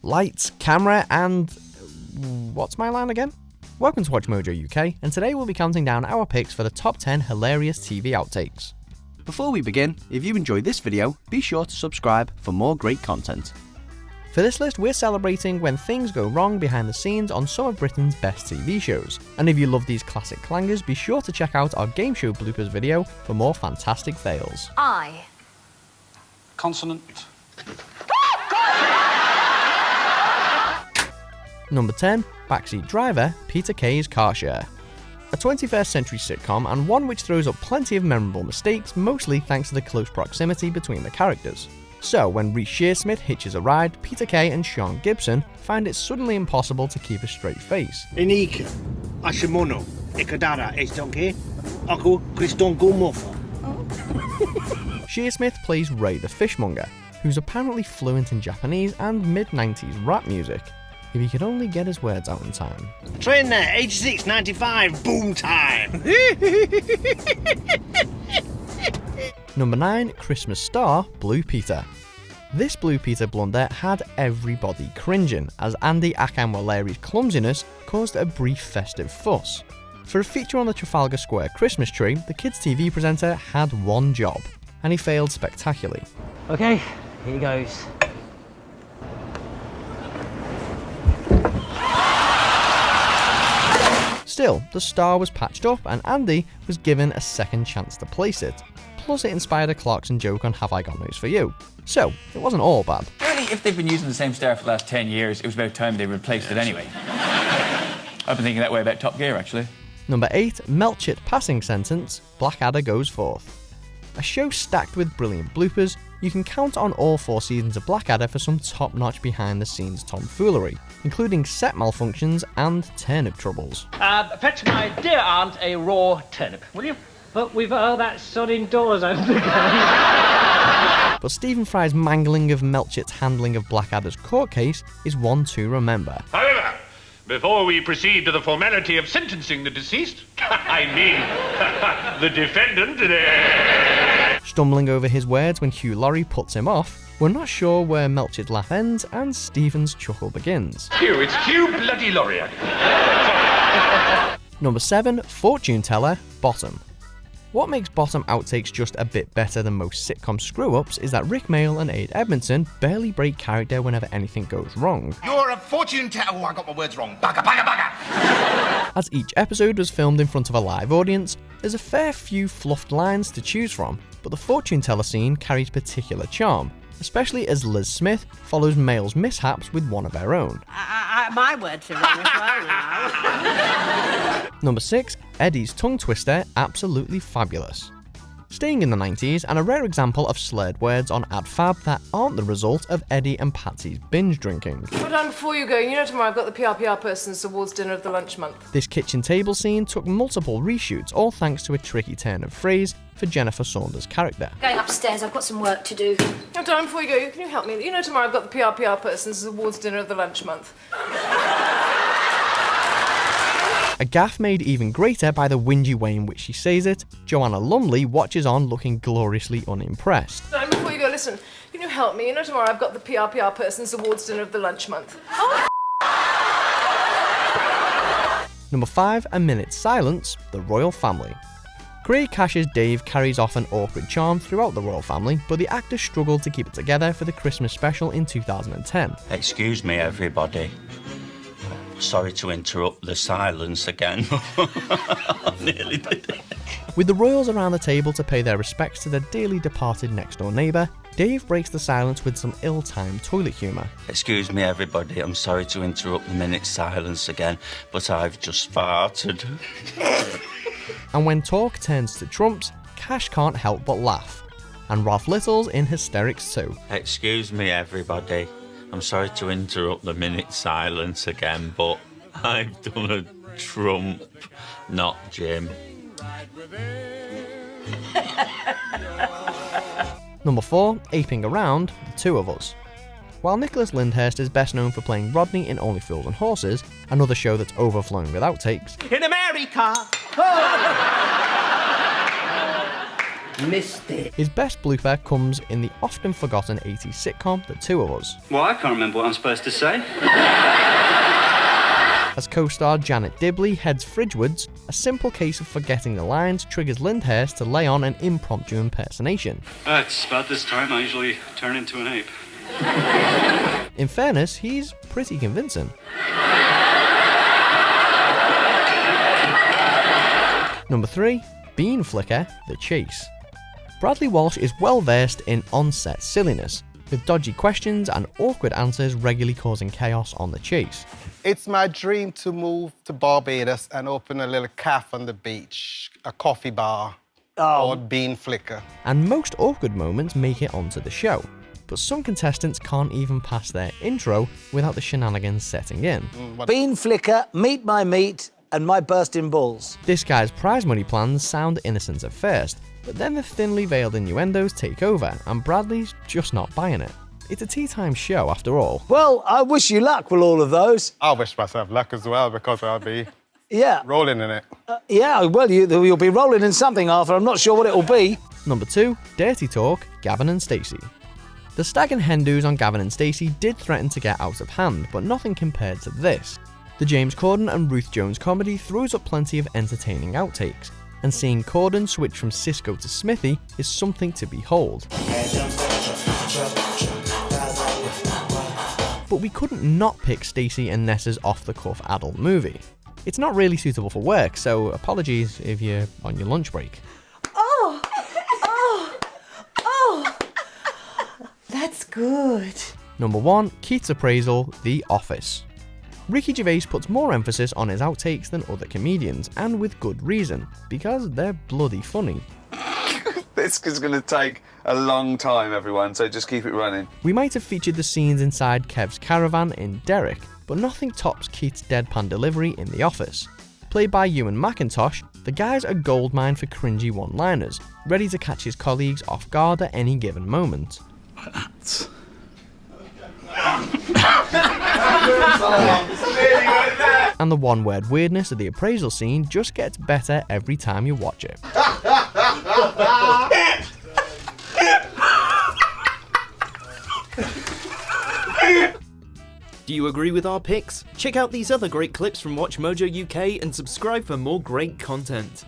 lights, camera, and... what's my line again? Welcome to Watch Mojo UK, and today we'll be counting down our picks for the top 10 hilarious TV outtakes. Before we begin, if you enjoyed this video, be sure to subscribe for more great content. For this list, we're celebrating when things go wrong behind the scenes on some of Britain's best TV shows. And if you love these classic clangers, be sure to check out our game show bloopers video for more fantastic fails. I. Consonant. Number 10, Backseat Driver, Peter Kay's car share. A 21st century sitcom and one which throws up plenty of memorable mistakes, mostly thanks to the close proximity between the characters. So when Reece Shearsmith hitches a ride, Peter Kay and Sean Gibson find it suddenly impossible to keep a straight face. Inika, Ashimono, Ikadara, Estonke, Aku, Kristongo Mofa. Shearsmith plays Ray the Fishmonger, who's apparently fluent in Japanese and mid-90s rap music. If he could only get his words out in time. Train there, age 6, 95, boom time. Number 9, Christmas star, Blue Peter. This Blue Peter blunder had everybody cringing, as Andy Akamwaleri's clumsiness caused a brief festive fuss. For a feature on the Trafalgar Square Christmas tree, the kids' TV presenter had one job, and he failed spectacularly. Okay, here goes. Still, the star was patched up and Andy was given a second chance to place it. Plus it inspired a Clarkson joke on Have I Got News For You. So, it wasn't all bad. Really, if they've been using the same star for the last 10 years, it was about time they replaced it anyway. I've been thinking that way about Top Gear, actually. Number 8, Melchett passing sentence, Blackadder goes forth. A show stacked with brilliant bloopers, you can count on all 4 seasons of Blackadder for some top-notch behind-the-scenes tomfoolery, including set malfunctions and turnip troubles. Fetch my dear aunt a raw turnip, will you? But we've all that sun indoors over the But Stephen Fry's mangling of Melchett's handling of Blackadder's court case is one to remember. However, before we proceed to the formality of sentencing the deceased, I mean, the defendant... Stumbling over his words when Hugh Laurie puts him off, we're not sure where Melchett's laugh ends and Stephen's chuckle begins. Hugh, it's Hugh bloody Laurie. Number 7, Fortune Teller, Bottom. What makes Bottom outtakes just a bit better than most sitcom screw-ups is that Rick Mayall and Aid Edmondson barely break character whenever anything goes wrong. You're a fortune teller. Oh, I got my words wrong. Bagger, bagger, bagger. As each episode was filmed in front of a live audience, there's a fair few fluffed lines to choose from, but the fortune teller scene carries particular charm, especially as Liz Smith follows Mayall's mishaps with one of her own. My words are wrong as well now. Number 6, Eddy's tongue twister, absolutely fabulous. Staying in the 90s, and a rare example of slurred words on ad fab that aren't the result of Eddy and Patsy's binge drinking. Hold on, before you go, you know tomorrow I've got the PRPR Person's Awards dinner of the lunch month. This kitchen table scene took multiple reshoots, all thanks to a tricky turn of phrase for Jennifer Saunders' character. Going upstairs, I've got some work to do. Hold on, before you go, can you help me? You know tomorrow I've got the PRPR Person's Awards dinner of the lunch month. A gaffe made even greater by the whingy way in which she says it, Joanna Lumley watches on looking gloriously unimpressed. Hold on, before you go, listen, can you help me? You know tomorrow I've got the PRPR Person's Awards dinner of the lunch month. Oh. Number 5, A Minute's Silence, The Royle Family. Craig Cash's Dave carries off an awkward charm throughout The Royle Family, but the actors struggled to keep it together for the Christmas special in 2010. Excuse me, everybody. Sorry to interrupt the silence again. Nearly did it. With the royals around the table to pay their respects to their dearly departed next-door neighbour, Dave breaks the silence with some ill-timed toilet humour. Excuse me, everybody. I'm sorry to interrupt the minute's silence again, but I've just farted. And when talk turns to trumps, Cash can't help but laugh. And Ralph Little's in hysterics too. Excuse me, everybody. I'm sorry to interrupt the minute's silence again, but I've done a trump, not Jim. Number 4, Aping Around, The Two of Us. While Nicholas Lyndhurst is best known for playing Rodney in Only Fools and Horses, another show that's overflowing with outtakes, In America! Missed it. His best blooper comes in the often forgotten 80s sitcom The Two of Us. Well, I can't remember what I'm supposed to say. As co-star Janet Dibley heads fridgewards, a simple case of forgetting the lines triggers Lyndhurst to lay on an impromptu impersonation. It's about this time I usually turn into an ape. In fairness, he's pretty convincing. Number 3, Bean Flicker, The Chase. Bradley Walsh is well versed in on-set silliness, with dodgy questions and awkward answers regularly causing chaos on The Chase. It's my dream to move to Barbados and open a little cafe on the beach, a coffee bar, or Bean Flicker. And most awkward moments make it onto the show, but some contestants can't even pass their intro without the shenanigans setting in. Bean Flicker, meet my meat, and my bursting balls. This guy's prize money plans sound innocent at first, but then the thinly veiled innuendos take over, and Bradley's just not buying it. It's a tea time show after all. Well, I wish you luck with all of those. I wish myself luck as well, because I'll be rolling in it. Yeah, well, you'll be rolling in something, Arthur. I'm not sure what it'll be. Number 2, Dirty Talk, Gavin and Stacey. The stag and hen do's on Gavin and Stacey did threaten to get out of hand, but nothing compared to this. The James Corden and Ruth Jones comedy throws up plenty of entertaining outtakes, and seeing Corden switch from Cisco to Smithy is something to behold. But we couldn't not pick Stacey and Nessa's off-the-cuff adult movie. It's not really suitable for work, so apologies if you're on your lunch break. That's good. Number 1, Keith's Appraisal, The Office. Ricky Gervais puts more emphasis on his outtakes than other comedians, and with good reason, because they're bloody funny. This is going to take a long time, everyone, so just keep it running. We might have featured the scenes inside Kev's caravan in Derek, but nothing tops Keith's deadpan delivery in The Office. Played by Ewan McIntosh, the guy's a goldmine for cringy one-liners, ready to catch his colleagues off guard at any given moment. And the one-word weirdness of the appraisal scene just gets better every time you watch it. Do you agree with our picks? Check out these other great clips from Watch Mojo UK and subscribe for more great content.